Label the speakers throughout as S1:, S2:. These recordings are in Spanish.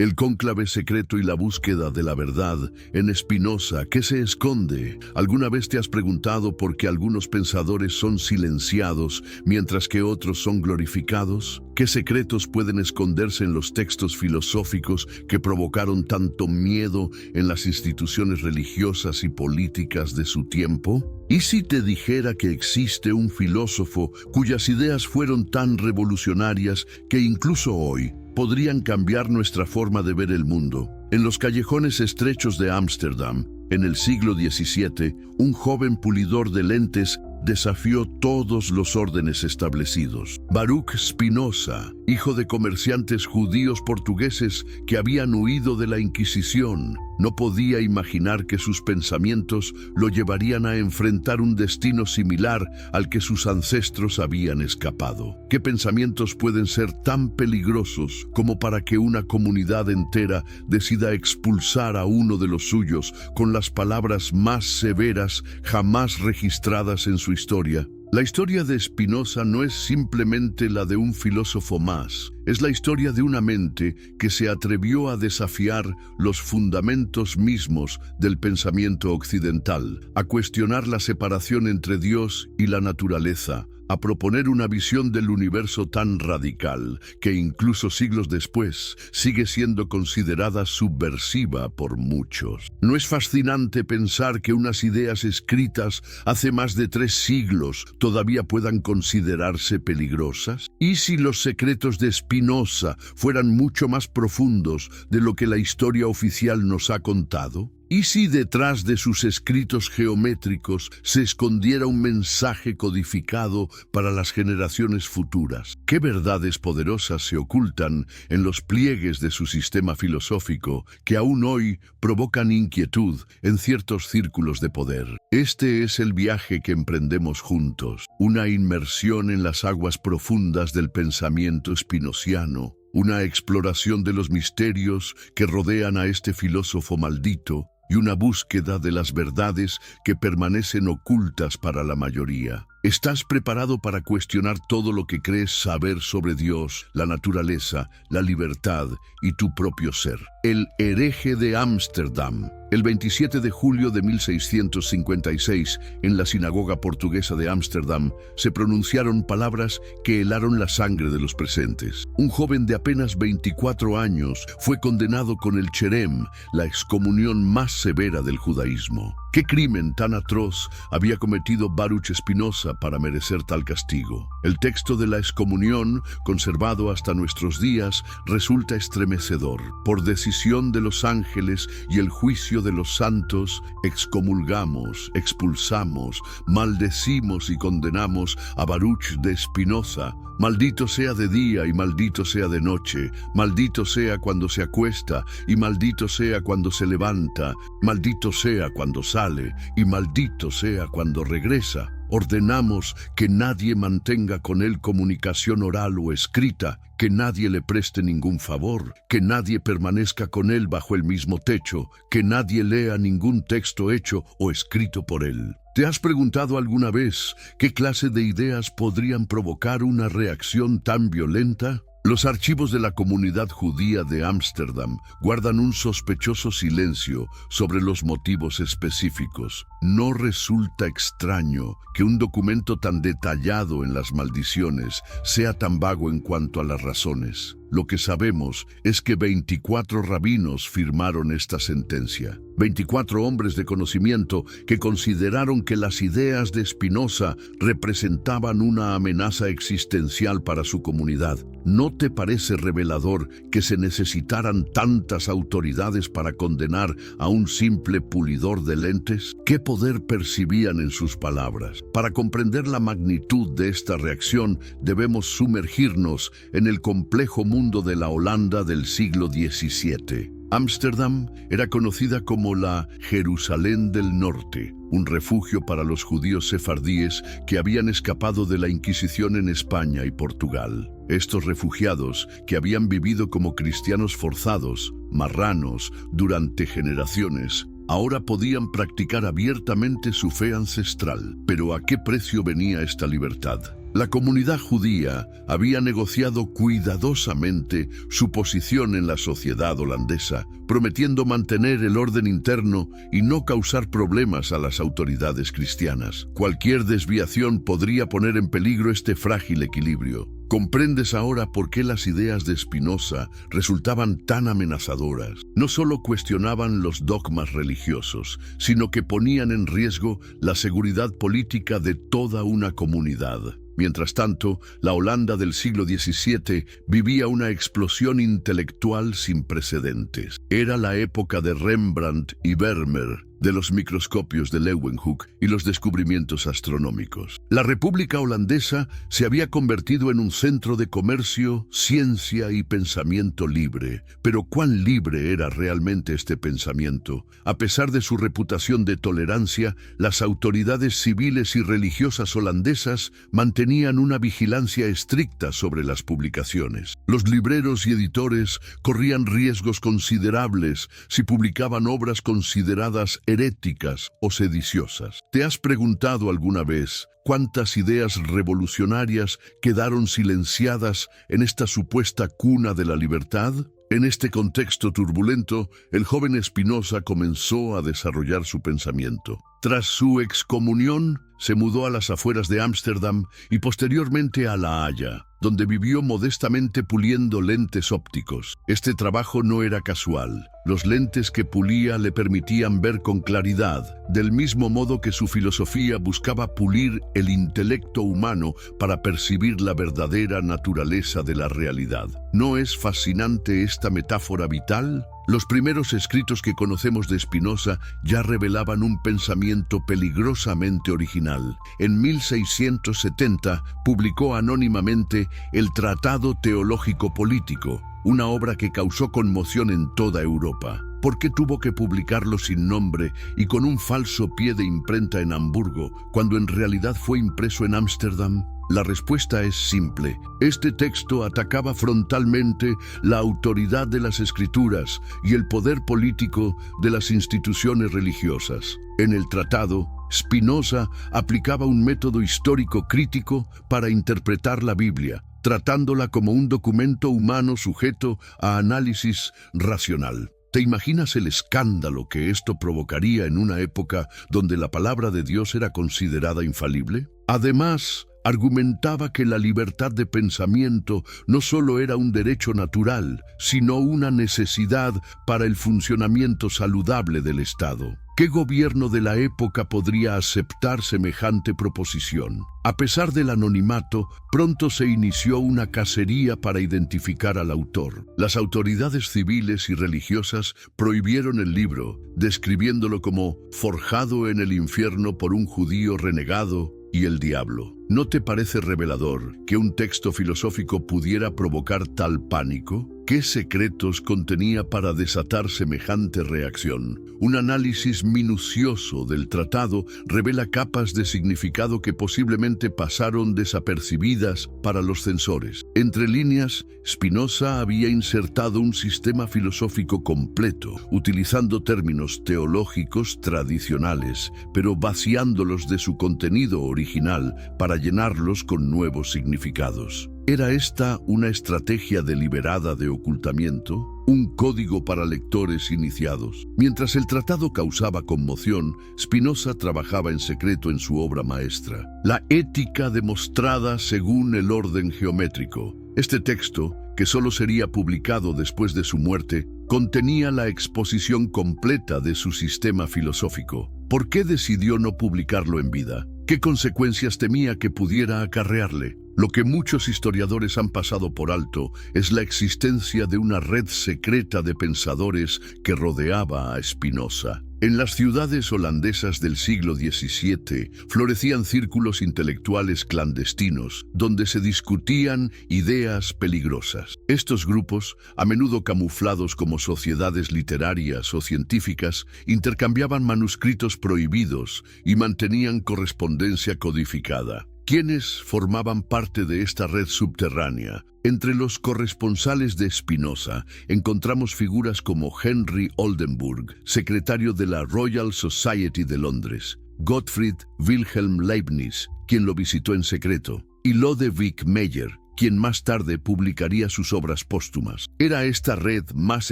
S1: El cónclave secreto y la búsqueda de la verdad. En Spinoza, ¿qué se esconde? ¿Alguna vez te has preguntado por qué algunos pensadores son silenciados mientras que otros son glorificados? ¿Qué secretos pueden esconderse en los textos filosóficos que provocaron tanto miedo en las instituciones religiosas y políticas de su tiempo? ¿Y si te dijera que existe un filósofo cuyas ideas fueron tan revolucionarias que incluso hoy podrían cambiar nuestra forma de ver el mundo? En los callejones estrechos de Ámsterdam, en el siglo XVII, un joven pulidor de lentes desafió todos los órdenes establecidos. Baruch Spinoza, hijo de comerciantes judíos portugueses que habían huido de la Inquisición, no podía imaginar que sus pensamientos lo llevarían a enfrentar un destino similar al que sus ancestros habían escapado. ¿Qué pensamientos pueden ser tan peligrosos como para que una comunidad entera decida expulsar a uno de los suyos con las palabras más severas jamás registradas en su historia? La historia de Spinoza no es simplemente la de un filósofo más, es la historia de una mente que se atrevió a desafiar los fundamentos mismos del pensamiento occidental, a cuestionar la separación entre Dios y la naturaleza, a proponer una visión del universo tan radical que incluso siglos después sigue siendo considerada subversiva por muchos. ¿No es fascinante pensar que unas ideas escritas hace más de 3 siglos todavía puedan considerarse peligrosas? ¿Y si los secretos de Spinoza fueran mucho más profundos de lo que la historia oficial nos ha contado? ¿Y si detrás de sus escritos geométricos se escondiera un mensaje codificado para las generaciones futuras? ¿Qué verdades poderosas se ocultan en los pliegues de su sistema filosófico que aún hoy provocan inquietud en ciertos círculos de poder? Este es el viaje que emprendemos juntos, una inmersión en las aguas profundas del pensamiento spinoziano, una exploración de los misterios que rodean a este filósofo maldito, y una búsqueda de las verdades que permanecen ocultas para la mayoría. ¿Estás preparado para cuestionar todo lo que crees saber sobre Dios, la naturaleza, la libertad y tu propio ser? El hereje de Ámsterdam. El 27 de julio de 1656, en la sinagoga portuguesa de Ámsterdam, se pronunciaron palabras que helaron la sangre de los presentes. Un joven de apenas 24 años fue condenado con el cherem, la excomunión más severa del judaísmo. ¿Qué crimen tan atroz había cometido Baruch Spinoza para merecer tal castigo? El texto de la excomunión, conservado hasta nuestros días, resulta estremecedor. Por decisión de los ángeles y el juicio de los santos, excomulgamos, expulsamos, maldecimos y condenamos a Baruch de Spinoza. Maldito sea de día y maldito sea de noche, maldito sea cuando se acuesta y maldito sea cuando se levanta, maldito sea cuando sale y maldito sea cuando regresa. Ordenamos que nadie mantenga con él comunicación oral o escrita, que nadie le preste ningún favor, que nadie permanezca con él bajo el mismo techo, que nadie lea ningún texto hecho o escrito por él. ¿Te has preguntado alguna vez qué clase de ideas podrían provocar una reacción tan violenta? Los archivos de la comunidad judía de Ámsterdam guardan un sospechoso silencio sobre los motivos específicos. No resulta extraño que un documento tan detallado en las maldiciones sea tan vago en cuanto a las razones. Lo que sabemos es que 24 rabinos firmaron esta sentencia. 24 hombres de conocimiento que consideraron que las ideas de Spinoza representaban una amenaza existencial para su comunidad. ¿No te parece revelador que se necesitaran tantas autoridades para condenar a un simple pulidor de lentes? ¿Qué poder percibían en sus palabras? Para comprender la magnitud de esta reacción, debemos sumergirnos en el complejo mundo de la Holanda del siglo XVII. Ámsterdam era conocida como la Jerusalén del Norte, un refugio para los judíos sefardíes que habían escapado de la Inquisición en España y Portugal. Estos refugiados, que habían vivido como cristianos forzados, marranos, durante generaciones, ahora podían practicar abiertamente su fe ancestral. Pero ¿a qué precio venía esta libertad? La comunidad judía había negociado cuidadosamente su posición en la sociedad holandesa, prometiendo mantener el orden interno y no causar problemas a las autoridades cristianas. Cualquier desviación podría poner en peligro este frágil equilibrio. ¿Comprendes ahora por qué las ideas de Spinoza resultaban tan amenazadoras? No solo cuestionaban los dogmas religiosos, sino que ponían en riesgo la seguridad política de toda una comunidad. Mientras tanto, la Holanda del siglo XVII vivía una explosión intelectual sin precedentes. Era la época de Rembrandt y Vermeer, de los microscopios de Leeuwenhoek y los descubrimientos astronómicos. La República Holandesa se había convertido en un centro de comercio, ciencia y pensamiento libre. Pero ¿cuán libre era realmente este pensamiento? A pesar de su reputación de tolerancia, las autoridades civiles y religiosas holandesas mantenían una vigilancia estricta sobre las publicaciones. Los libreros y editores corrían riesgos considerables si publicaban obras consideradas heréticas o sediciosas. ¿Te has preguntado alguna vez cuántas ideas revolucionarias quedaron silenciadas en esta supuesta cuna de la libertad? En este contexto turbulento, el joven Spinoza comenzó a desarrollar su pensamiento. Tras su excomunión, se mudó a las afueras de Ámsterdam y posteriormente a La Haya, donde vivió modestamente puliendo lentes ópticos. Este trabajo no era casual. Los lentes que pulía le permitían ver con claridad, del mismo modo que su filosofía buscaba pulir el intelecto humano para percibir la verdadera naturaleza de la realidad. ¿No es fascinante esta metáfora vital? Los primeros escritos que conocemos de Spinoza ya revelaban un pensamiento peligrosamente original. En 1670 publicó anónimamente el Tratado Teológico Político, una obra que causó conmoción en toda Europa. ¿Por qué tuvo que publicarlo sin nombre y con un falso pie de imprenta en Hamburgo, cuando en realidad fue impreso en Ámsterdam? La respuesta es simple. Este texto atacaba frontalmente la autoridad de las escrituras y el poder político de las instituciones religiosas. En el tratado, Spinoza aplicaba un método histórico crítico para interpretar la Biblia, tratándola como un documento humano sujeto a análisis racional. ¿Te imaginas el escándalo que esto provocaría en una época donde la palabra de Dios era considerada infalible? Además, argumentaba que la libertad de pensamiento no solo era un derecho natural, sino una necesidad para el funcionamiento saludable del Estado. ¿Qué gobierno de la época podría aceptar semejante proposición? A pesar del anonimato, pronto se inició una cacería para identificar al autor. Las autoridades civiles y religiosas prohibieron el libro, describiéndolo como forjado en el infierno por un judío renegado y el diablo. ¿No te parece revelador que un texto filosófico pudiera provocar tal pánico? ¿Qué secretos contenía para desatar semejante reacción? Un análisis minucioso del tratado revela capas de significado que posiblemente pasaron desapercibidas para los censores. Entre líneas, Spinoza había insertado un sistema filosófico completo, utilizando términos teológicos tradicionales, pero vaciándolos de su contenido original para llenarlos con nuevos significados. ¿Era esta una estrategia deliberada de ocultamiento? ¿Un código para lectores iniciados? Mientras el tratado causaba conmoción, Spinoza trabajaba en secreto en su obra maestra, La Ética demostrada según el orden geométrico. Este texto, que solo sería publicado después de su muerte, contenía la exposición completa de su sistema filosófico. ¿Por qué decidió no publicarlo en vida? ¿Qué consecuencias temía que pudiera acarrearle? Lo que muchos historiadores han pasado por alto es la existencia de una red secreta de pensadores que rodeaba a Spinoza. En las ciudades holandesas del siglo XVII florecían círculos intelectuales clandestinos, donde se discutían ideas peligrosas. Estos grupos, a menudo camuflados como sociedades literarias o científicas, intercambiaban manuscritos prohibidos y mantenían correspondencia codificada. ¿Quiénes formaban parte de esta red subterránea? Entre los corresponsales de Spinoza encontramos figuras como Henry Oldenburg, secretario de la Royal Society de Londres, Gottfried Wilhelm Leibniz, quien lo visitó en secreto, y Lodewijk Meyer, quien más tarde publicaría sus obras póstumas. ¿Era esta red más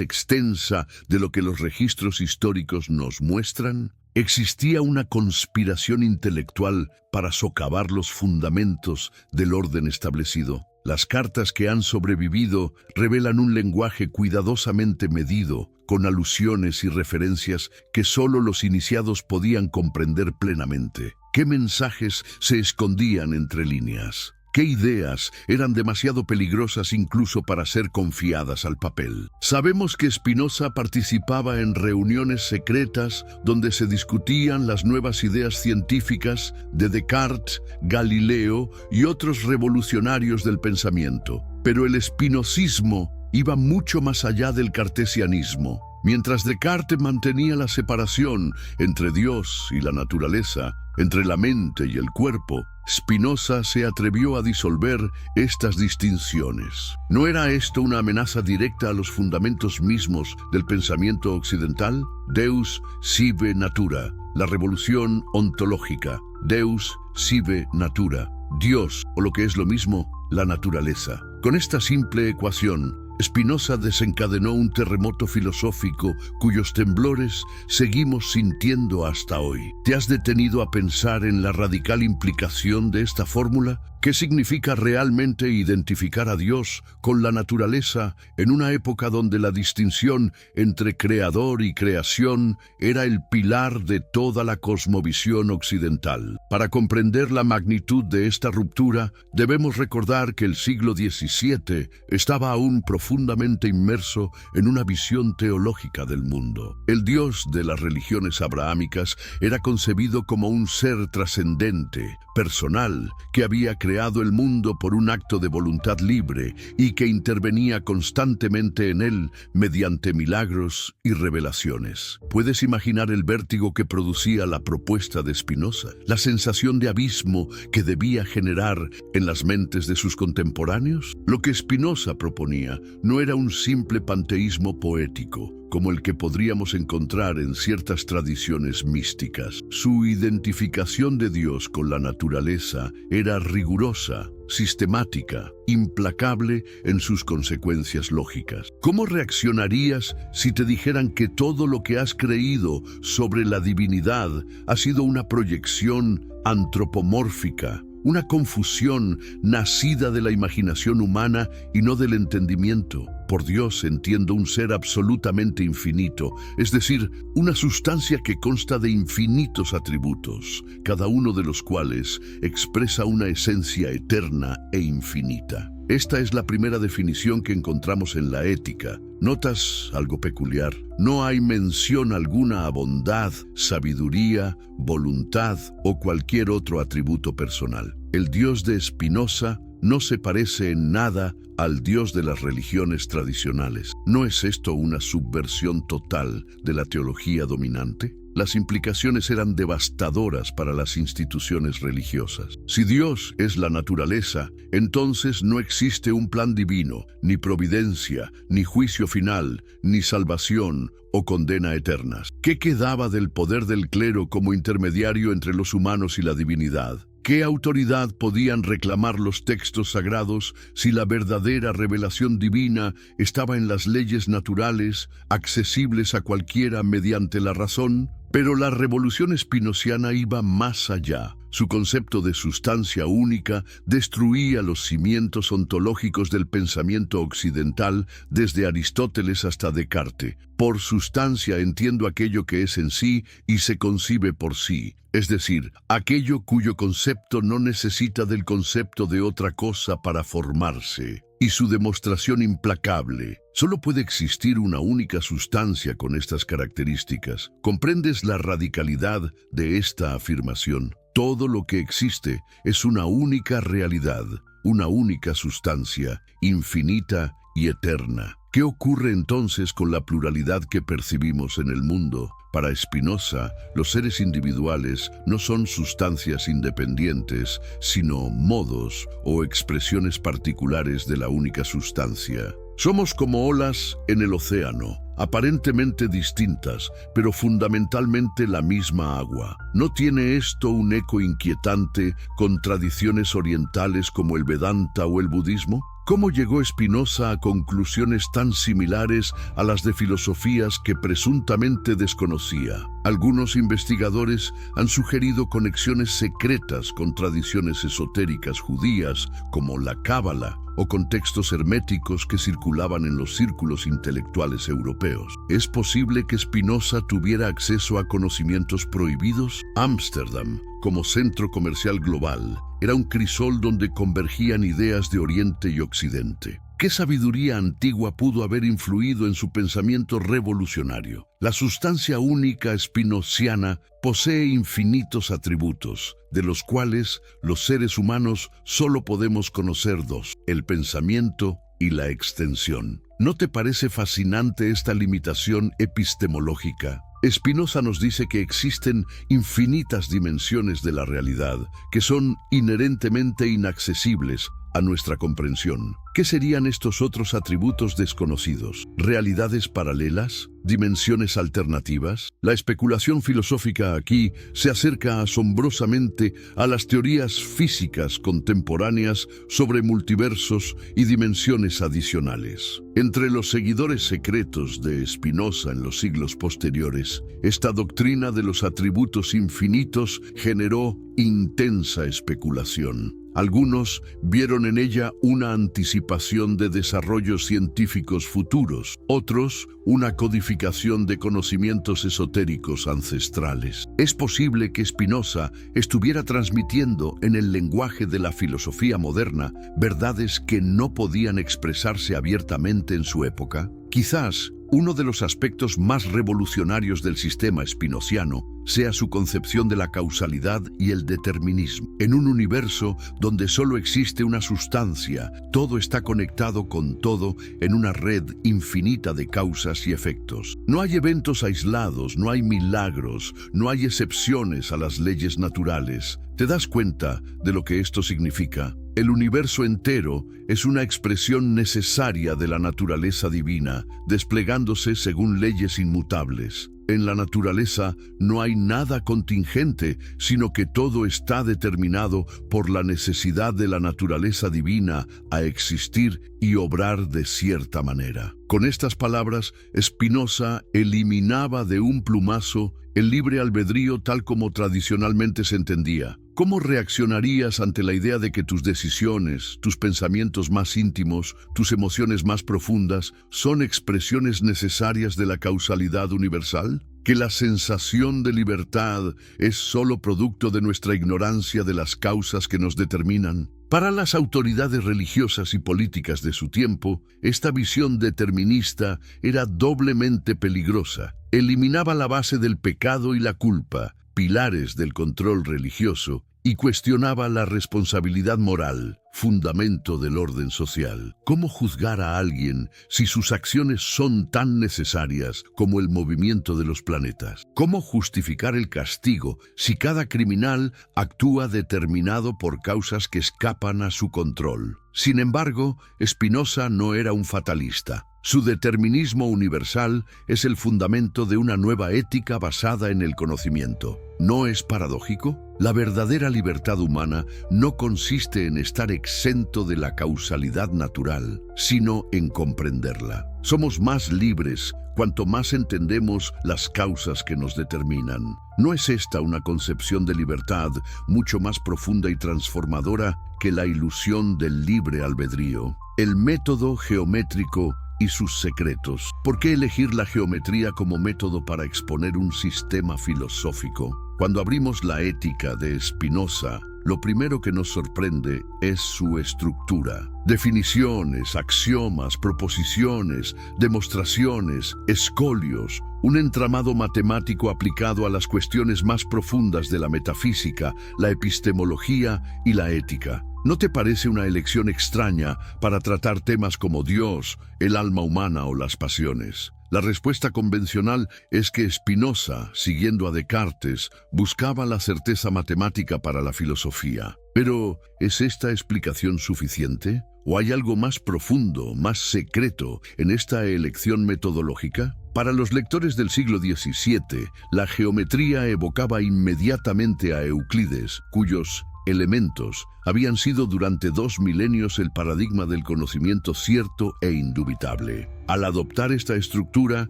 S1: extensa de lo que los registros históricos nos muestran? ¿Existía una conspiración intelectual para socavar los fundamentos del orden establecido? Las cartas que han sobrevivido revelan un lenguaje cuidadosamente medido, con alusiones y referencias que solo los iniciados podían comprender plenamente. ¿Qué mensajes se escondían entre líneas? ¿Qué ideas eran demasiado peligrosas incluso para ser confiadas al papel? Sabemos que Spinoza participaba en reuniones secretas donde se discutían las nuevas ideas científicas de Descartes, Galileo y otros revolucionarios del pensamiento. Pero el spinozismo iba mucho más allá del cartesianismo. Mientras Descartes mantenía la separación entre Dios y la naturaleza, entre la mente y el cuerpo, Spinoza se atrevió a disolver estas distinciones. ¿No era esto una amenaza directa a los fundamentos mismos del pensamiento occidental? Deus sive natura, la revolución ontológica. Deus sive natura, Dios, o lo que es lo mismo, la naturaleza. Con esta simple ecuación, Spinoza desencadenó un terremoto filosófico cuyos temblores seguimos sintiendo hasta hoy. ¿Te has detenido a pensar en la radical implicación de esta fórmula? ¿Qué significa realmente identificar a Dios con la naturaleza en una época donde la distinción entre creador y creación era el pilar de toda la cosmovisión occidental? Para comprender la magnitud de esta ruptura, debemos recordar que el siglo XVII estaba aún profundamente inmerso en una visión teológica del mundo. El Dios de las religiones abrahámicas era concebido como un ser trascendente, personal, que había creado el mundo por un acto de voluntad libre y que intervenía constantemente en él mediante milagros y revelaciones. ¿Puedes imaginar el vértigo que producía la propuesta de Spinoza? La sensación de abismo que debía generar en las mentes de sus contemporáneos. Lo que Spinoza proponía no era un simple panteísmo poético, como el que podríamos encontrar en ciertas tradiciones místicas. Su identificación de Dios con la naturaleza era rigurosa, sistemática, implacable en sus consecuencias lógicas. ¿Cómo reaccionarías si te dijeran que todo lo que has creído sobre la divinidad ha sido una proyección antropomórfica? Una confusión nacida de la imaginación humana y no del entendimiento. Por Dios entiendo un ser absolutamente infinito, es decir, una sustancia que consta de infinitos atributos, cada uno de los cuales expresa una esencia eterna e infinita. Esta es la primera definición que encontramos en la Ética. ¿Notas algo peculiar? No hay mención alguna a bondad, sabiduría, voluntad o cualquier otro atributo personal. El Dios de Spinoza no se parece en nada al Dios de las religiones tradicionales. ¿No es esto una subversión total de la teología dominante? Las implicaciones eran devastadoras para las instituciones religiosas. Si Dios es la naturaleza, entonces no existe un plan divino, ni providencia, ni juicio final, ni salvación o condena eternas. ¿Qué quedaba del poder del clero como intermediario entre los humanos y la divinidad? ¿Qué autoridad podían reclamar los textos sagrados si la verdadera revelación divina estaba en las leyes naturales, accesibles a cualquiera mediante la razón? Pero la revolución spinoziana iba más allá. Su concepto de sustancia única destruía los cimientos ontológicos del pensamiento occidental desde Aristóteles hasta Descartes. Por sustancia entiendo aquello que es en sí y se concibe por sí, es decir, aquello cuyo concepto no necesita del concepto de otra cosa para formarse. Y su demostración implacable. Solo puede existir una única sustancia con estas características. ¿Comprendes la radicalidad de esta afirmación? Todo lo que existe es una única realidad, una única sustancia, infinita y eterna. ¿Qué ocurre entonces con la pluralidad que percibimos en el mundo? Para Spinoza, los seres individuales no son sustancias independientes, sino modos o expresiones particulares de la única sustancia. Somos como olas en el océano, aparentemente distintas, pero fundamentalmente la misma agua. ¿No tiene esto un eco inquietante con tradiciones orientales como el Vedanta o el budismo? ¿Cómo llegó Spinoza a conclusiones tan similares a las de filosofías que presuntamente desconocía? Algunos investigadores han sugerido conexiones secretas con tradiciones esotéricas judías, como la Cábala, o con textos herméticos que circulaban en los círculos intelectuales europeos. ¿Es posible que Spinoza tuviera acceso a conocimientos prohibidos? Ámsterdam, como centro comercial global, era un crisol donde convergían ideas de Oriente y Occidente. ¿Qué sabiduría antigua pudo haber influido en su pensamiento revolucionario? La sustancia única spinoziana posee infinitos atributos, de los cuales los seres humanos solo podemos conocer dos: el pensamiento y la extensión. ¿No te parece fascinante esta limitación epistemológica? Spinoza nos dice que existen infinitas dimensiones de la realidad que son inherentemente inaccesibles a nuestra comprensión. ¿Qué serían estos otros atributos desconocidos? ¿Realidades paralelas? ¿Dimensiones alternativas? La especulación filosófica aquí se acerca asombrosamente a las teorías físicas contemporáneas sobre multiversos y dimensiones adicionales. Entre los seguidores secretos de Spinoza en los siglos posteriores, esta doctrina de los atributos infinitos generó intensa especulación. Algunos vieron en ella una anticipación de desarrollos científicos futuros, otros una codificación de conocimientos esotéricos ancestrales. Es posible que Spinoza estuviera transmitiendo en el lenguaje de la filosofía moderna verdades que no podían expresarse abiertamente en su época. Quizás uno de los aspectos más revolucionarios del sistema spinoziano sea su concepción de la causalidad y el determinismo. En un universo donde solo existe una sustancia, todo está conectado con todo en una red infinita de causas y efectos. No hay eventos aislados, no hay milagros, no hay excepciones a las leyes naturales. ¿Te das cuenta de lo que esto significa? El universo entero es una expresión necesaria de la naturaleza divina, desplegándose según leyes inmutables. En la naturaleza no hay nada contingente, sino que todo está determinado por la necesidad de la naturaleza divina a existir y obrar de cierta manera. Con estas palabras, Spinoza eliminaba de un plumazo el libre albedrío tal como tradicionalmente se entendía. ¿Cómo reaccionarías ante la idea de que tus decisiones, tus pensamientos más íntimos, tus emociones más profundas son expresiones necesarias de la causalidad universal? ¿Que la sensación de libertad es solo producto de nuestra ignorancia de las causas que nos determinan? Para las autoridades religiosas y políticas de su tiempo, esta visión determinista era doblemente peligrosa. Eliminaba la base del pecado y la culpa, pilares del control religioso, y cuestionaba la responsabilidad moral, fundamento del orden social. ¿Cómo juzgar a alguien si sus acciones son tan necesarias como el movimiento de los planetas? ¿Cómo justificar el castigo si cada criminal actúa determinado por causas que escapan a su control? Sin embargo, Spinoza no era un fatalista. Su determinismo universal es el fundamento de una nueva ética basada en el conocimiento. ¿No es paradójico? La verdadera libertad humana no consiste en estar exento de la causalidad natural, sino en comprenderla. Somos más libres cuanto más entendemos las causas que nos determinan. ¿No es esta una concepción de libertad mucho más profunda y transformadora que la ilusión del libre albedrío? El método geométrico y sus secretos. ¿Por qué elegir la geometría como método para exponer un sistema filosófico? Cuando abrimos la Ética de Spinoza, lo primero que nos sorprende es su estructura. Definiciones, axiomas, proposiciones, demostraciones, escolios, un entramado matemático aplicado a las cuestiones más profundas de la metafísica, la epistemología y la ética. ¿No te parece una elección extraña para tratar temas como Dios, el alma humana o las pasiones? La respuesta convencional es que Spinoza, siguiendo a Descartes, buscaba la certeza matemática para la filosofía. Pero, ¿es esta explicación suficiente? ¿O hay algo más profundo, más secreto en esta elección metodológica? Para los lectores del siglo XVII, la geometría evocaba inmediatamente a Euclides, cuyos elementos habían sido durante 2 milenios el paradigma del conocimiento cierto e indubitable. Al adoptar esta estructura,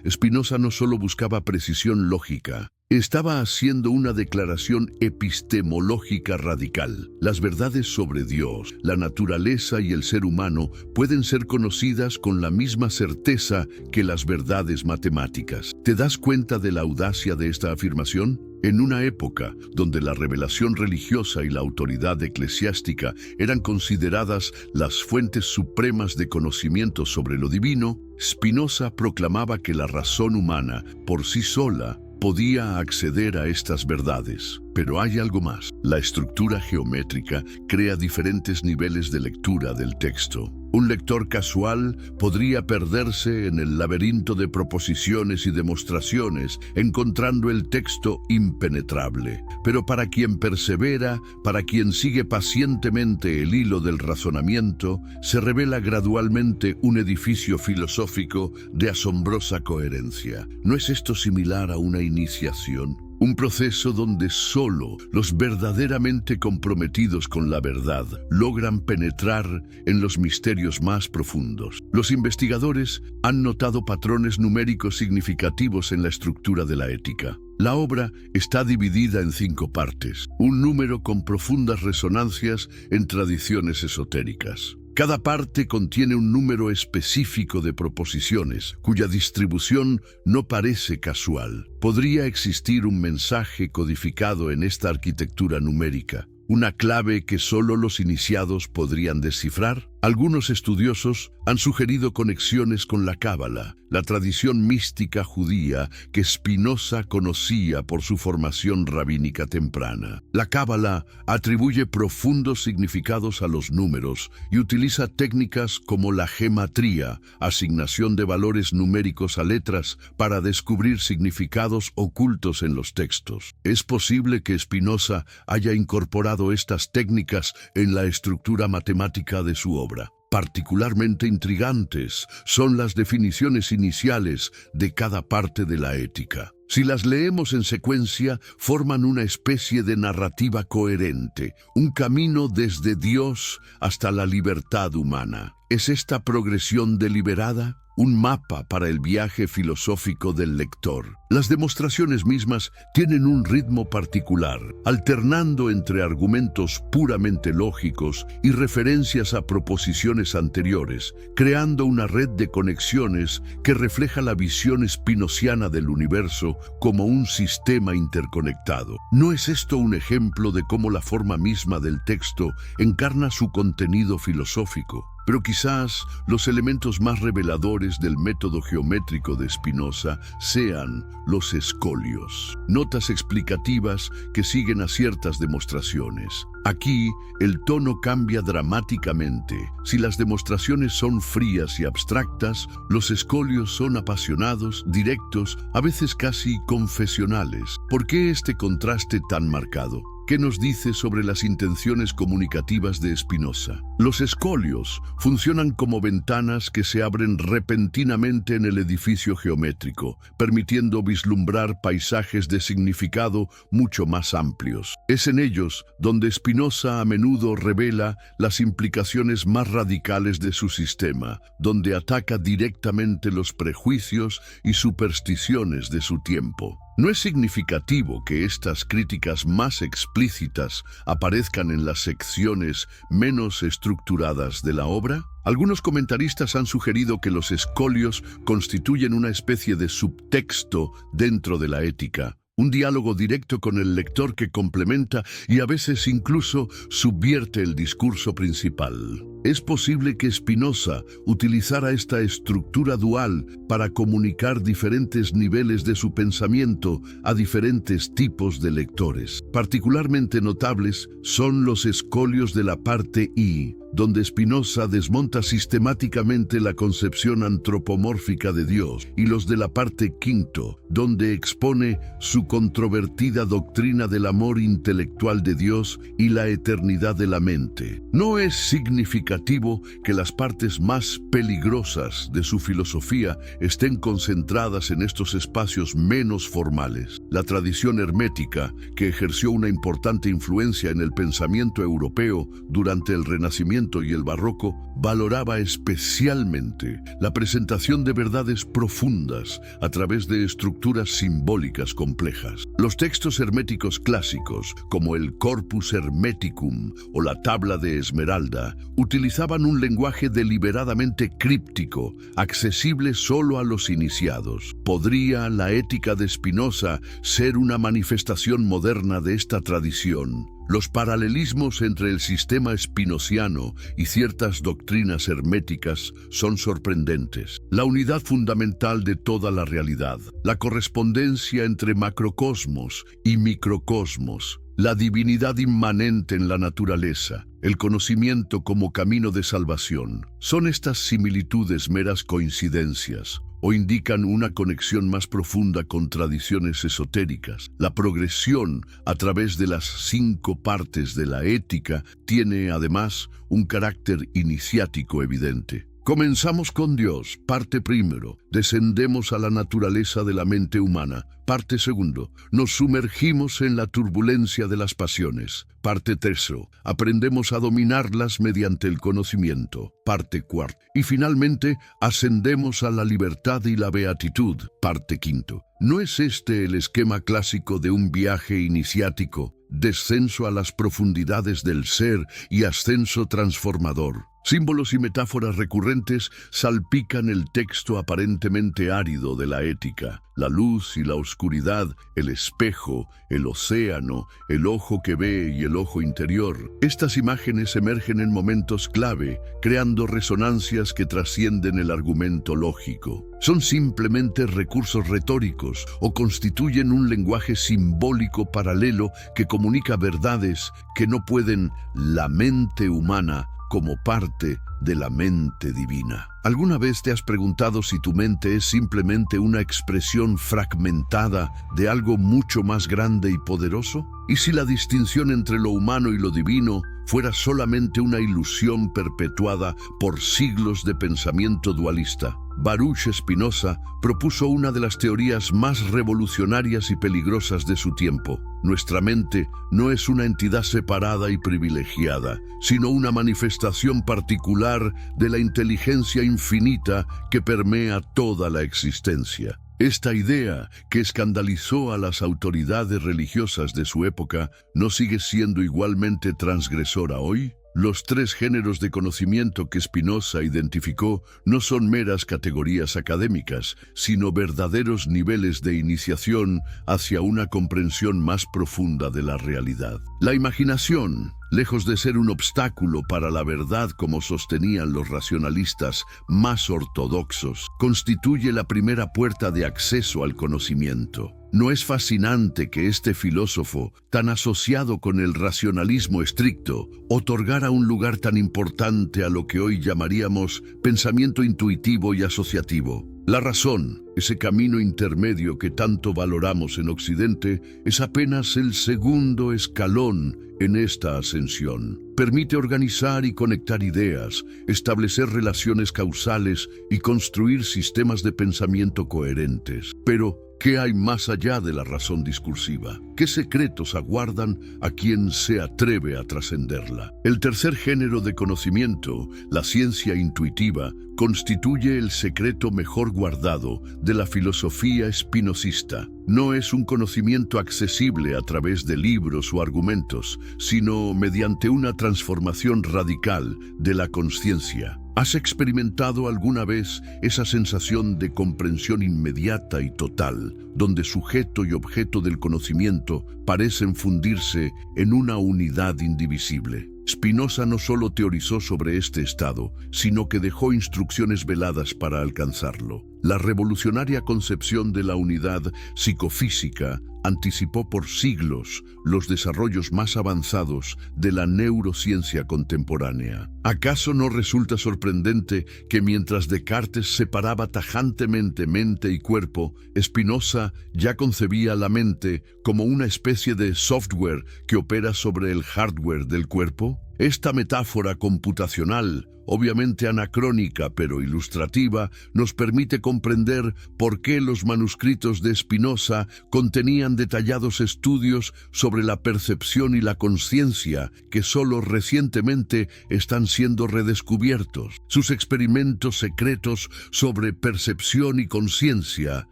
S1: Spinoza no solo buscaba precisión lógica, estaba haciendo una declaración epistemológica radical. Las verdades sobre Dios, la naturaleza y el ser humano pueden ser conocidas con la misma certeza que las verdades matemáticas. ¿Te das cuenta de la audacia de esta afirmación? En una época donde la revelación religiosa y la autoridad eclesiástica eran consideradas las fuentes supremas de conocimiento sobre lo divino, Spinoza proclamaba que la razón humana, por sí sola, podía acceder a estas verdades. Pero hay algo más. La estructura geométrica crea diferentes niveles de lectura del texto. Un lector casual podría perderse en el laberinto de proposiciones y demostraciones, encontrando el texto impenetrable. Pero para quien persevera, para quien sigue pacientemente el hilo del razonamiento, se revela gradualmente un edificio filosófico de asombrosa coherencia. ¿No es esto similar a una iniciación? Un proceso donde solo los verdaderamente comprometidos con la verdad logran penetrar en los misterios más profundos. Los investigadores han notado patrones numéricos significativos en la estructura de la ética. La obra está dividida en 5 partes, un número con profundas resonancias en tradiciones esotéricas. Cada parte contiene un número específico de proposiciones, cuya distribución no parece casual. Podría existir un mensaje codificado en esta arquitectura numérica, una clave que solo los iniciados podrían descifrar. Algunos estudiosos han sugerido conexiones con la Cábala, la tradición mística judía que Spinoza conocía por su formación rabínica temprana. La Cábala atribuye profundos significados a los números y utiliza técnicas como la gematría, asignación de valores numéricos a letras, para descubrir significados ocultos en los textos. Es posible que Spinoza haya incorporado estas técnicas en la estructura matemática de su obra. Particularmente intrigantes son las definiciones iniciales de cada parte de la ética. Si las leemos en secuencia, forman una especie de narrativa coherente, un camino desde Dios hasta la libertad humana. ¿Es esta progresión deliberada? Un mapa para el viaje filosófico del lector. Las demostraciones mismas tienen un ritmo particular, alternando entre argumentos puramente lógicos y referencias a proposiciones anteriores, creando una red de conexiones que refleja la visión spinoziana del universo como un sistema interconectado. ¿No es esto un ejemplo de cómo la forma misma del texto encarna su contenido filosófico? Pero quizás los elementos más reveladores del método geométrico de Spinoza sean los escolios, notas explicativas que siguen a ciertas demostraciones. Aquí, el tono cambia dramáticamente. Si las demostraciones son frías y abstractas, los escolios son apasionados, directos, a veces casi confesionales. ¿Por qué este contraste tan marcado? ¿Qué nos dice sobre las intenciones comunicativas de Spinoza? Los escolios funcionan como ventanas que se abren repentinamente en el edificio geométrico, permitiendo vislumbrar paisajes de significado mucho más amplios. Es en ellos donde Spinoza a menudo revela las implicaciones más radicales de su sistema, donde ataca directamente los prejuicios y supersticiones de su tiempo. ¿No es significativo que estas críticas más explícitas aparezcan en las secciones menos estructuradas de la obra? Algunos comentaristas han sugerido que los escolios constituyen una especie de subtexto dentro de la ética, un diálogo directo con el lector que complementa y a veces incluso subvierte el discurso principal. Es posible que Spinoza utilizara esta estructura dual para comunicar diferentes niveles de su pensamiento a diferentes tipos de lectores. Particularmente notables son los escolios de la parte I, donde Spinoza desmonta sistemáticamente la concepción antropomórfica de Dios, y los de la parte quinto, donde expone su controvertida doctrina del amor intelectual de Dios y la eternidad de la mente. No es significativo que las partes más peligrosas de su filosofía estén concentradas en estos espacios menos formales. La tradición hermética, que ejerció una importante influencia en el pensamiento europeo durante el Renacimiento y el Barroco, valoraba especialmente la presentación de verdades profundas a través de estructuras simbólicas complejas. Los textos herméticos clásicos, como el Corpus Hermeticum o la Tabla de Esmeralda, utilizaban un lenguaje deliberadamente críptico, accesible solo a los iniciados. ¿Podría la ética de Spinoza ser una manifestación moderna de esta tradición? Los paralelismos entre el sistema spinociano y ciertas doctrinas herméticas son sorprendentes. La unidad fundamental de toda la realidad, la correspondencia entre macrocosmos y microcosmos, la divinidad inmanente en la naturaleza, el conocimiento como camino de salvación. ¿Son estas similitudes meras coincidencias o indican una conexión más profunda con tradiciones esotéricas? La progresión a través de las 5 partes de la ética tiene además un carácter iniciático evidente. Comenzamos con Dios, parte primero. Descendemos a la naturaleza de la mente humana, parte segundo. Nos sumergimos en la turbulencia de las pasiones, parte tercero. Aprendemos a dominarlas mediante el conocimiento, parte cuarta. Y finalmente, ascendemos a la libertad y la beatitud, parte quinto. ¿No es este el esquema clásico de un viaje iniciático? Descenso a las profundidades del ser y ascenso transformador. Símbolos y metáforas recurrentes salpican el texto aparentemente árido de la ética. La luz y la oscuridad, el espejo, el océano, el ojo que ve y el ojo interior. Estas imágenes emergen en momentos clave, creando resonancias que trascienden el argumento lógico. ¿Son simplemente recursos retóricos o constituyen un lenguaje simbólico paralelo que comunica verdades que no pueden la mente humana como parte de la mente divina? ¿Alguna vez te has preguntado si tu mente es simplemente una expresión fragmentada de algo mucho más grande y poderoso? ¿Y si la distinción entre lo humano y lo divino fuera solamente una ilusión perpetuada por siglos de pensamiento dualista? Baruch Spinoza propuso una de las teorías más revolucionarias y peligrosas de su tiempo. Nuestra mente no es una entidad separada y privilegiada, sino una manifestación particular de la inteligencia infinita que permea toda la existencia. Esta idea, que escandalizó a las autoridades religiosas de su época, ¿no sigue siendo igualmente transgresora hoy? Los 3 géneros de conocimiento que Spinoza identificó no son meras categorías académicas, sino verdaderos niveles de iniciación hacia una comprensión más profunda de la realidad. La imaginación, lejos de ser un obstáculo para la verdad como sostenían los racionalistas más ortodoxos, constituye la primera puerta de acceso al conocimiento. ¿No es fascinante que este filósofo, tan asociado con el racionalismo estricto, otorgara un lugar tan importante a lo que hoy llamaríamos pensamiento intuitivo y asociativo? La razón, ese camino intermedio que tanto valoramos en Occidente, es apenas el segundo escalón en esta ascensión. Permite organizar y conectar ideas, establecer relaciones causales y construir sistemas de pensamiento coherentes. Pero, ¿qué hay más allá de la razón discursiva? ¿Qué secretos aguardan a quien se atreve a trascenderla? El tercer género de conocimiento, la ciencia intuitiva, constituye el secreto mejor guardado de la filosofía espinosista. No es un conocimiento accesible a través de libros o argumentos, sino mediante una transformación radical de la conciencia. ¿Has experimentado alguna vez esa sensación de comprensión inmediata y total, donde sujeto y objeto del conocimiento parecen fundirse en una unidad indivisible. Spinoza no solo teorizó sobre este estado, sino que dejó instrucciones veladas para alcanzarlo. La revolucionaria concepción de la unidad psicofísica anticipó por siglos los desarrollos más avanzados de la neurociencia contemporánea. ¿Acaso no resulta sorprendente que mientras Descartes separaba tajantemente mente y cuerpo, Spinoza ya concebía la mente como una especie de software que opera sobre el hardware del cuerpo? Esta metáfora computacional, obviamente anacrónica pero ilustrativa, nos permite comprender por qué los manuscritos de Spinoza contenían detallados estudios sobre la percepción y la conciencia que solo recientemente están siendo redescubiertos. Sus experimentos secretos sobre percepción y conciencia,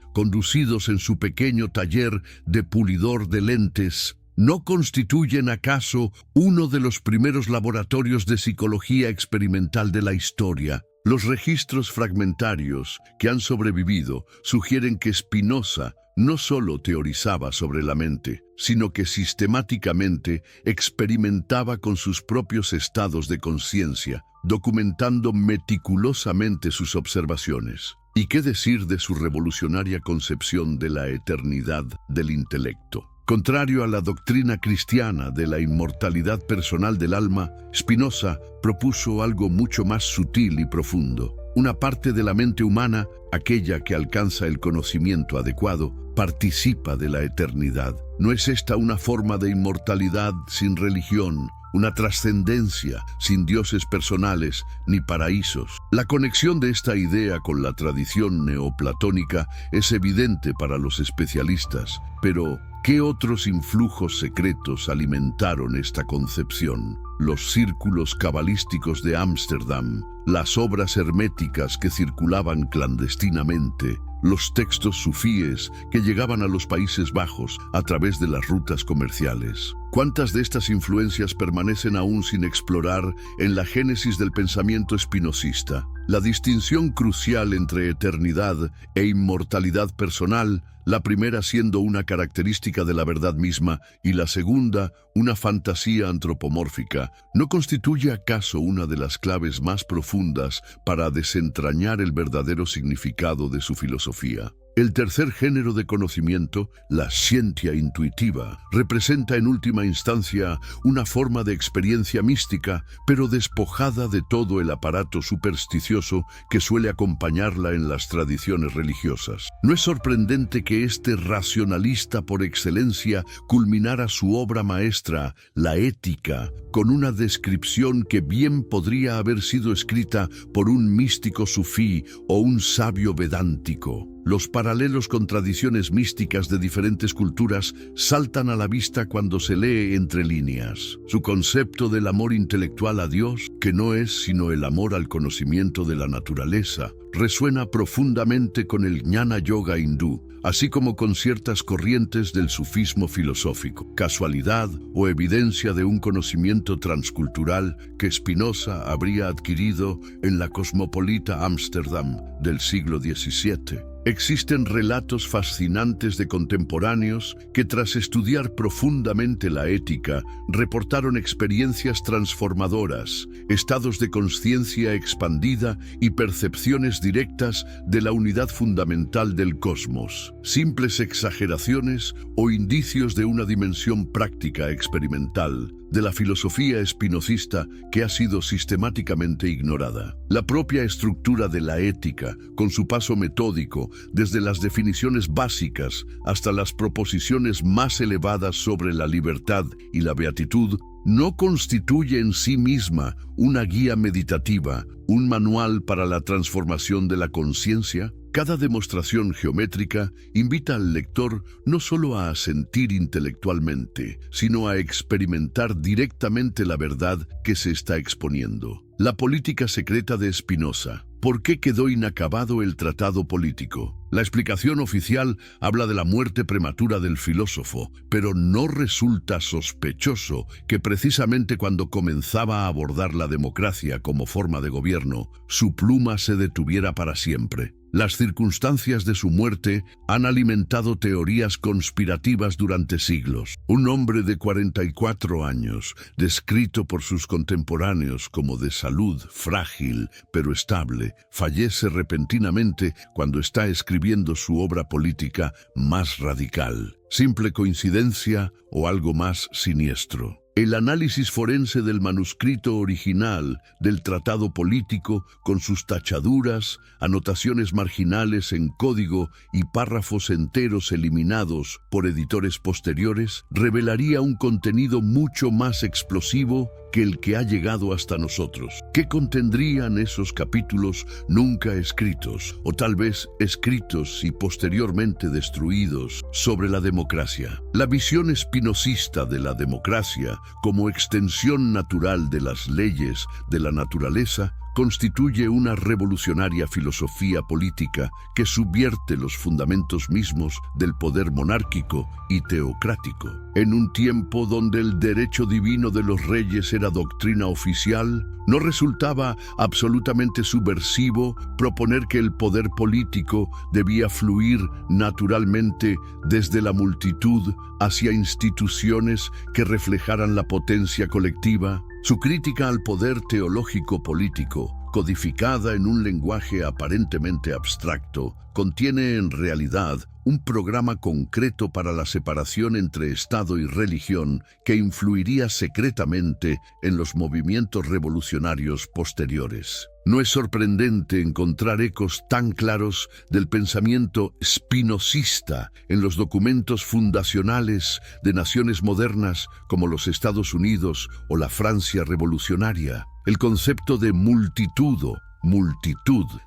S1: conducidos en su pequeño taller de pulidor de lentes, ¿no constituyen acaso uno de los primeros laboratorios de psicología experimental de la historia? Los registros fragmentarios que han sobrevivido sugieren que Spinoza no solo teorizaba sobre la mente, sino que sistemáticamente experimentaba con sus propios estados de conciencia, documentando meticulosamente sus observaciones. ¿Y qué decir de su revolucionaria concepción de la eternidad del intelecto? Contrario a la doctrina cristiana de la inmortalidad personal del alma, Spinoza propuso algo mucho más sutil y profundo. Una parte de la mente humana, aquella que alcanza el conocimiento adecuado, participa de la eternidad. ¿No es esta una forma de inmortalidad sin religión, una trascendencia sin dioses personales ni paraísos? La conexión de esta idea con la tradición neoplatónica es evidente para los especialistas, pero ¿qué otros influjos secretos alimentaron esta concepción? Los círculos cabalísticos de Ámsterdam, las obras herméticas que circulaban clandestinamente, los textos sufíes que llegaban a los Países Bajos a través de las rutas comerciales. ¿Cuántas de estas influencias permanecen aún sin explorar en la génesis del pensamiento espinosista? La distinción crucial entre eternidad e inmortalidad personal, la primera siendo una característica de la verdad misma y la segunda una fantasía antropomórfica, ¿no constituye acaso una de las claves más profundas para desentrañar el verdadero significado de su filosofía? El tercer género de conocimiento, la scientia intuitiva, representa en última instancia una forma de experiencia mística, pero despojada de todo el aparato supersticioso que suele acompañarla en las tradiciones religiosas. No es sorprendente que este racionalista por excelencia culminara su obra maestra, la Ética, con una descripción que bien podría haber sido escrita por un místico sufí o un sabio vedántico. Los paralelos con tradiciones místicas de diferentes culturas saltan a la vista cuando se lee entre líneas. Su concepto del amor intelectual a Dios, que no es sino el amor al conocimiento de la naturaleza, resuena profundamente con el Jnana Yoga hindú, así como con ciertas corrientes del sufismo filosófico. ¿Casualidad o evidencia de un conocimiento transcultural que Spinoza habría adquirido en la cosmopolita Ámsterdam del siglo XVII? Existen relatos fascinantes de contemporáneos que, tras estudiar profundamente la ética, reportaron experiencias transformadoras, estados de conciencia expandida y percepciones directas de la unidad fundamental del cosmos. Simples exageraciones o indicios de una dimensión práctica experimental de la filosofía espinosista que ha sido sistemáticamente ignorada. La propia estructura de la ética, con su paso metódico, desde las definiciones básicas hasta las proposiciones más elevadas sobre la libertad y la beatitud, ¿no constituye en sí misma una guía meditativa, un manual para la transformación de la conciencia? Cada demostración geométrica invita al lector no solo a asentir intelectualmente, sino a experimentar directamente la verdad que se está exponiendo. La política secreta de Spinoza. ¿Por qué quedó inacabado el tratado político? La explicación oficial habla de la muerte prematura del filósofo, pero no resulta sospechoso que precisamente cuando comenzaba a abordar la democracia como forma de gobierno, su pluma se detuviera para siempre. Las circunstancias de su muerte han alimentado teorías conspirativas durante siglos. Un hombre de 44 años, descrito por sus contemporáneos como de salud frágil pero estable, fallece repentinamente cuando está escribiendo su obra política más radical. ¿Simple coincidencia o algo más siniestro? El análisis forense del manuscrito original del tratado político, con sus tachaduras, anotaciones marginales en código y párrafos enteros eliminados por editores posteriores, revelaría un contenido mucho más explosivo que el que ha llegado hasta nosotros. ¿Qué contendrían esos capítulos nunca escritos, o tal vez escritos y posteriormente destruidos, sobre la democracia? La visión espinosista de la democracia como extensión natural de las leyes de la naturaleza constituye una revolucionaria filosofía política que subvierte los fundamentos mismos del poder monárquico y teocrático. En un tiempo donde el derecho divino de los reyes era doctrina oficial, no resultaba absolutamente subversivo proponer que el poder político debía fluir naturalmente desde la multitud hacia instituciones que reflejaran la potencia colectiva. Su crítica al poder teológico político, codificada en un lenguaje aparentemente abstracto, contiene en realidad un programa concreto para la separación entre Estado y religión que influiría secretamente en los movimientos revolucionarios posteriores. No es sorprendente encontrar ecos tan claros del pensamiento espinosista en los documentos fundacionales de naciones modernas como los Estados Unidos o la Francia revolucionaria. El concepto de multitud,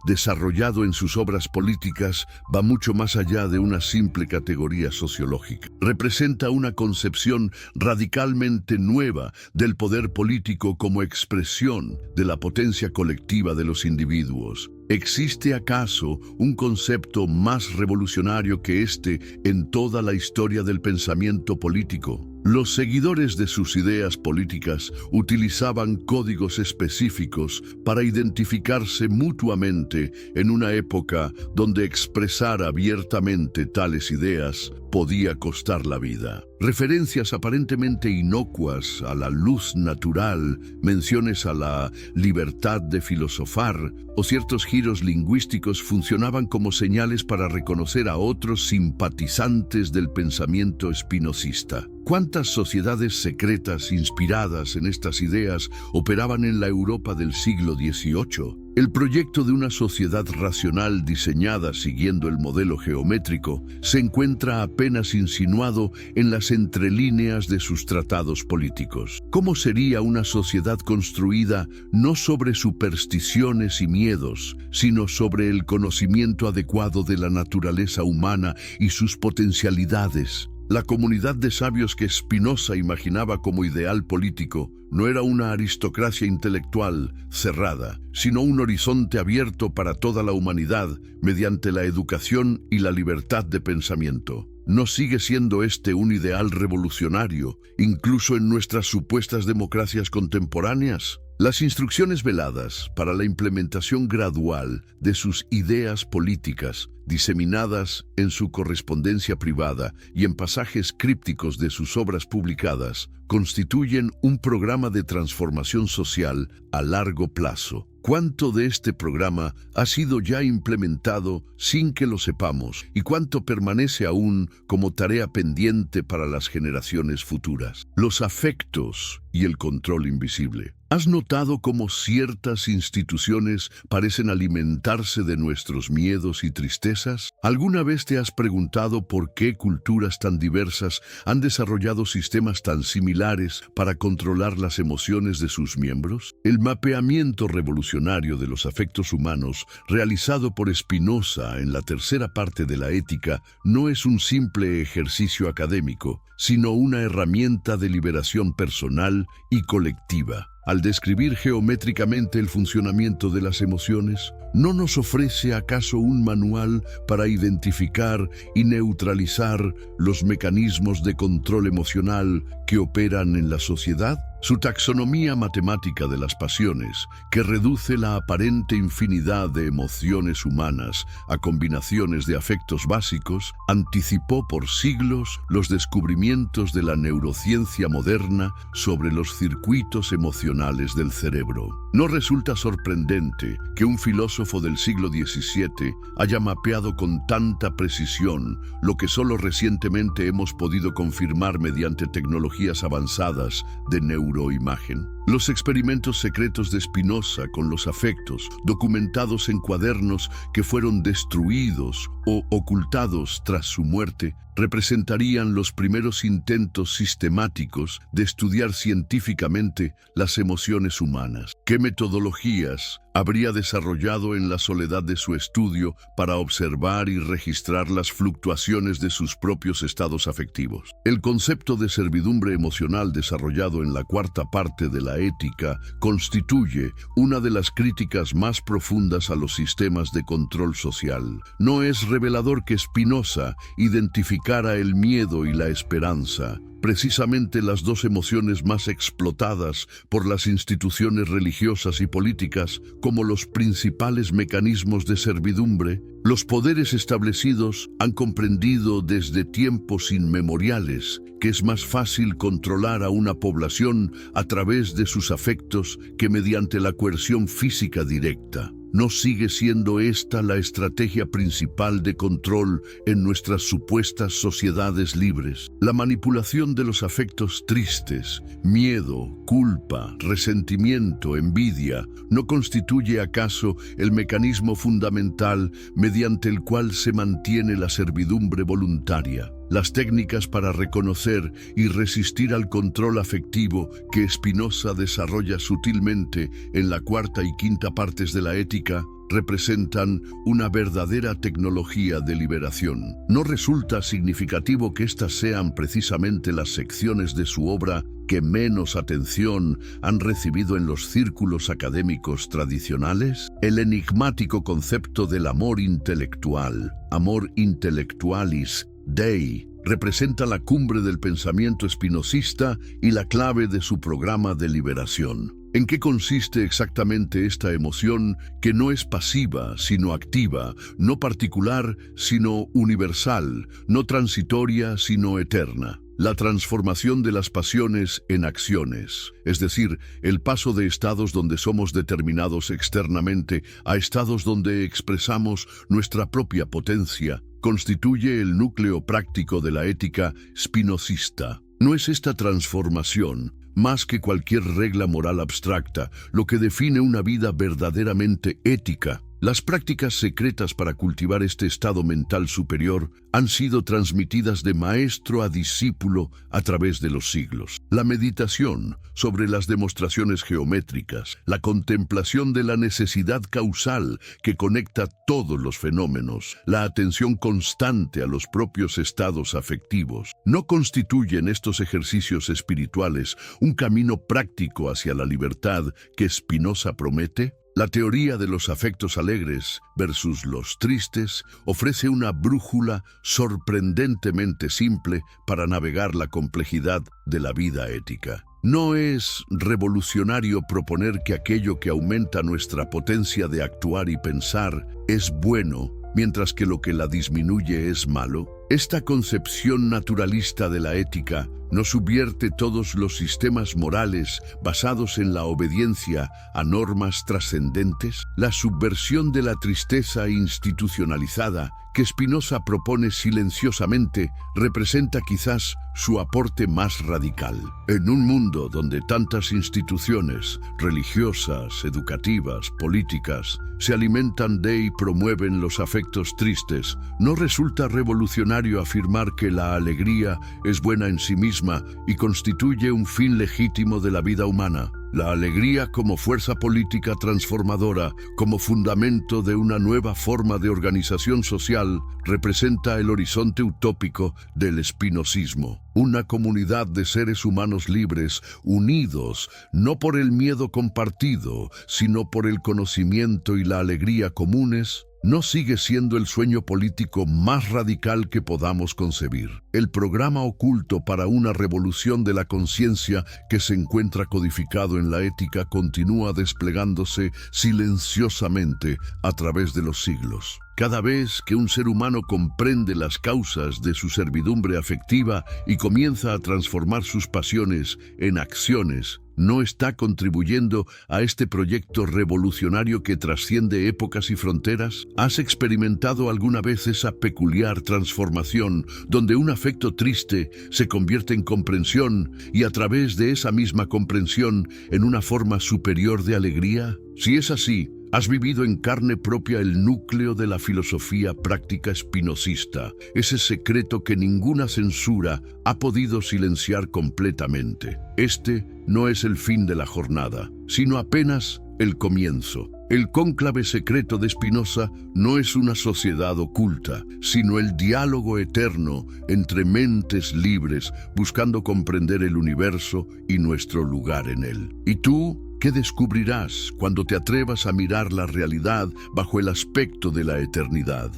S1: desarrollado en sus obras políticas, va mucho más allá de una simple categoría sociológica. Representa una concepción radicalmente nueva del poder político como expresión de la potencia colectiva de los individuos. ¿Existe acaso un concepto más revolucionario que este en toda la historia del pensamiento político? Los seguidores de sus ideas políticas utilizaban códigos específicos para identificarse mutuamente en una época donde expresar abiertamente tales ideas podía costar la vida. Referencias aparentemente inocuas a la luz natural, menciones a la libertad de filosofar o ciertos giros lingüísticos funcionaban como señales para reconocer a otros simpatizantes del pensamiento espinosista. ¿Cuántas sociedades secretas inspiradas en estas ideas operaban en la Europa del siglo XVIII? El proyecto de una sociedad racional diseñada siguiendo el modelo geométrico se encuentra apenas insinuado en las entrelíneas de sus tratados políticos. ¿Cómo sería una sociedad construida no sobre supersticiones y miedos, sino sobre el conocimiento adecuado de la naturaleza humana y sus potencialidades? La comunidad de sabios que Spinoza imaginaba como ideal político no era una aristocracia intelectual cerrada, sino un horizonte abierto para toda la humanidad mediante la educación y la libertad de pensamiento. ¿No sigue siendo este un ideal revolucionario, incluso en nuestras supuestas democracias contemporáneas? Las instrucciones veladas para la implementación gradual de sus ideas políticas, diseminadas en su correspondencia privada y en pasajes crípticos de sus obras publicadas, constituyen un programa de transformación social a largo plazo. ¿Cuánto de este programa ha sido ya implementado sin que lo sepamos y cuánto permanece aún como tarea pendiente para las generaciones futuras? Los afectos y el control invisible. ¿Has notado cómo ciertas instituciones parecen alimentarse de nuestros miedos y tristezas? ¿Alguna vez te has preguntado por qué culturas tan diversas han desarrollado sistemas tan similares para controlar las emociones de sus miembros? El mapeamiento revolucionario de los afectos humanos, realizado por Spinoza en la tercera parte de la Ética, no es un simple ejercicio académico, sino una herramienta de liberación personal y colectiva. Al describir geométricamente el funcionamiento de las emociones, ¿no nos ofrece acaso un manual para identificar y neutralizar los mecanismos de control emocional que operan en la sociedad? Su taxonomía matemática de las pasiones, que reduce la aparente infinidad de emociones humanas a combinaciones de afectos básicos, anticipó por siglos los descubrimientos de la neurociencia moderna sobre los circuitos emocionales del cerebro. No resulta sorprendente que un filósofo del siglo XVII haya mapeado con tanta precisión lo que solo recientemente hemos podido confirmar mediante tecnologías avanzadas de neuroimagen. Los experimentos secretos de Spinoza con los afectos, documentados en cuadernos que fueron destruidos o ocultados tras su muerte, representarían los primeros intentos sistemáticos de estudiar científicamente las emociones humanas. ¿Qué metodologías habría desarrollado en la soledad de su estudio para observar y registrar las fluctuaciones de sus propios estados afectivos? El concepto de servidumbre emocional desarrollado en la cuarta parte de la Ética constituye una de las críticas más profundas a los sistemas de control social. No es revelador que Spinoza identificara el miedo y la esperanza, precisamente las dos emociones más explotadas por las instituciones religiosas y políticas, como los principales mecanismos de servidumbre? Los poderes establecidos han comprendido desde tiempos inmemoriales que es más fácil controlar a una población a través de sus afectos que mediante la coerción física directa. ¿No sigue siendo esta la estrategia principal de control en nuestras supuestas sociedades libres? La manipulación de los afectos tristes, miedo, culpa, resentimiento, envidia, ¿no constituye acaso el mecanismo fundamental mediante el cual se mantiene la servidumbre voluntaria? Las técnicas para reconocer y resistir al control afectivo que Spinoza desarrolla sutilmente en la cuarta y quinta partes de la Ética representan una verdadera tecnología de liberación. No resulta significativo que estas sean precisamente las secciones de su obra que menos atención han recibido en los círculos académicos tradicionales. El enigmático concepto del amor intelectual, amor intellectualis Dei, representa la cumbre del pensamiento espinosista y la clave de su programa de liberación. ¿En qué consiste exactamente esta emoción que no es pasiva, sino activa, no particular, sino universal, no transitoria, sino eterna? La transformación de las pasiones en acciones, es decir, el paso de estados donde somos determinados externamente a estados donde expresamos nuestra propia potencia, constituye el núcleo práctico de la ética spinozista. ¿No es esta transformación, más que cualquier regla moral abstracta, lo que define una vida verdaderamente ética? Las prácticas secretas para cultivar este estado mental superior han sido transmitidas de maestro a discípulo a través de los siglos. La meditación sobre las demostraciones geométricas, la contemplación de la necesidad causal que conecta todos los fenómenos, la atención constante a los propios estados afectivos, ¿no constituyen estos ejercicios espirituales un camino práctico hacia la libertad que Spinoza promete? La teoría de los afectos alegres versus los tristes ofrece una brújula sorprendentemente simple para navegar la complejidad de la vida ética. No es revolucionario proponer que aquello que aumenta nuestra potencia de actuar y pensar es bueno, mientras que lo que la disminuye es malo. Esta concepción naturalista de la ética no subvierte todos los sistemas morales basados en la obediencia a normas trascendentes. La subversión de la tristeza institucionalizada que Spinoza propone silenciosamente representa quizás su aporte más radical. En un mundo donde tantas instituciones religiosas, educativas, políticas se alimentan de y promueven los afectos tristes, no resulta revolucionario afirmar que la alegría es buena en sí misma y constituye un fin legítimo de la vida humana. La alegría como fuerza política transformadora, como fundamento de una nueva forma de organización social, representa el horizonte utópico del espinozismo. Una comunidad de seres humanos libres, unidos, no por el miedo compartido, sino por el conocimiento y la alegría comunes, no sigue siendo el sueño político más radical que podamos concebir. El programa oculto para una revolución de la conciencia que se encuentra codificado en la ética continúa desplegándose silenciosamente a través de los siglos. Cada vez que un ser humano comprende las causas de su servidumbre afectiva y comienza a transformar sus pasiones en acciones, no está contribuyendo a este proyecto revolucionario que trasciende épocas y fronteras. ¿Has experimentado alguna vez esa peculiar transformación donde un afecto triste se convierte en comprensión y a través de esa misma comprensión en una forma superior de alegría? Si es así, has vivido en carne propia el núcleo de la filosofía práctica espinosista, ese secreto que ninguna censura ha podido silenciar completamente. Este no es el fin de la jornada, sino apenas el comienzo. El cónclave secreto de Spinoza no es una sociedad oculta, sino el diálogo eterno entre mentes libres buscando comprender el universo y nuestro lugar en él. ¿Y tú? ¿Qué descubrirás cuando te atrevas a mirar la realidad bajo el aspecto de la eternidad?